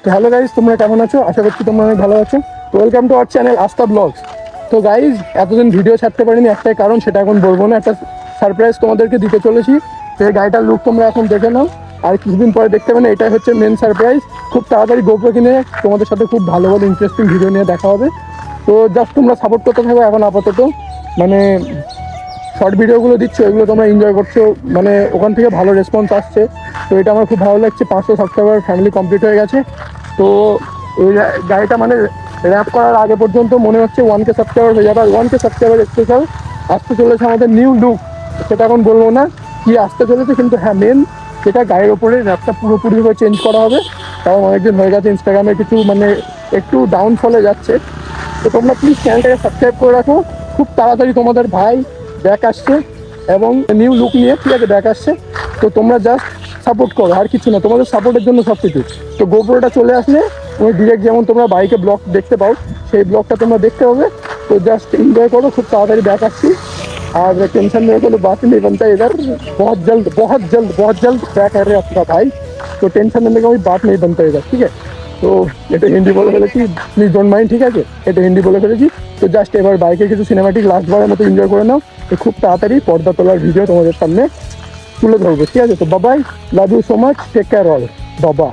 তো hello guys, তোমরা কেমন আছো? আশা করছি তোমরা অনেক ভালো আছো। তো ওয়েলকাম টু আওয়ার চ্যানেল আস্থা ব্লগস। তো গাইজ, এতদিন ভিডিও ছাড়তে পারিনি, একটাই কারণ, সেটা এখন বলবো না। একটা সারপ্রাইজ তোমাদেরকে দিতে চলেছি। তো এই গাড়িটার লুক তোমরা এখন দেখে নাও, আর কিছুদিন পরে দেখতে পাবে না। এটাই হচ্ছে মেন সারপ্রাইজ। খুব তাড়াতাড়ি গোপ্রো কিনে তোমাদের সাথে খুব ভালো ভালো ইন্টারেস্টিং ভিডিও নিয়ে দেখা হবে। তো জাস্ট তোমরা সাপোর্ট করতে থাকো। এখন আপাতত মানে শর্ট ভিডিওগুলো দিচ্ছ, এগুলো তোমরা এনজয় করছো, মানে ওখান থেকে ভালো রেসপন্স আসছে। তো এটা আমার খুব ভালো লাগছে। 500 সাবস্ক্রাইবার ফ্যামিলি কমপ্লিট হয়ে গেছে। তো এই গাড়িটা মানে র্যাপ করার আগে পর্যন্ত মনে হচ্ছে 1K সাবস্ক্রাইবার হয়ে যাবে। আর 1K সাবস্ক্রাইবার স্পেশাল আসতে চলেছে আমাদের নিউ লুক। সেটা এখন বলবো না কি আসতে চলেছে, কিন্তু হ্যাঁ, মেন সেটা গায়ের ওপরে র্যাপটা পুরোপুরিভাবে চেঞ্জ করা হবে। কারণ অনেকদিন হয়ে গেছে ইনস্টাগ্রামে কিছু মানে একটু ডাউনফলে যাচ্ছে। তো তোমরা প্লিজ চ্যানেলটাকে সাবস্ক্রাইব করে রাখো। খুব তাড়াতাড়ি তোমাদের ভাই ব্যাক আসছে এবং নিউ লুক নিয়ে, ঠিক আছে, ব্যাক আসছে। তো তোমরা জাস্ট সাপোর্ট করো, আর কিছু না, তোমাদের সাপোর্টের জন্য সব কিছু। তো গোপ্রোটা চলে আসলে তুমি ডিরেক্ট যেমন তোমরা বাইকে ব্লগ দেখতে পাও, সেই ব্লগটা তোমরা দেখতে পাবে। তো জাস্ট এনজয় করো, খুব তাড়াতাড়ি ব্যাক আসছি। আর टेंशन मेरे को तो बात ही नहीं बनता इधर। बहुत जल्द बैक आ रहे आपका भाई। तो टेंशन लेने का कोई बात नहीं बनता इधर, ठीक है। তো এটা হিন্দি বলে ফেলেছি, প্লিজ ডোন্ট মাইন্ড, ঠিক আছে। এটা হিন্দি বলে ফেলেছি। তো জাস্ট এবার বাইকের কিছু সিনেমাটিক লাস্টবারের মতো এনজয় করে নাও। তো খুব তাড়াতাড়ি পর্দা তোলার ভিডিও তোমাদের সামনে তুলে ধরবো, ঠিক আছে। তো Babai, love you so much, take care all, বাবা।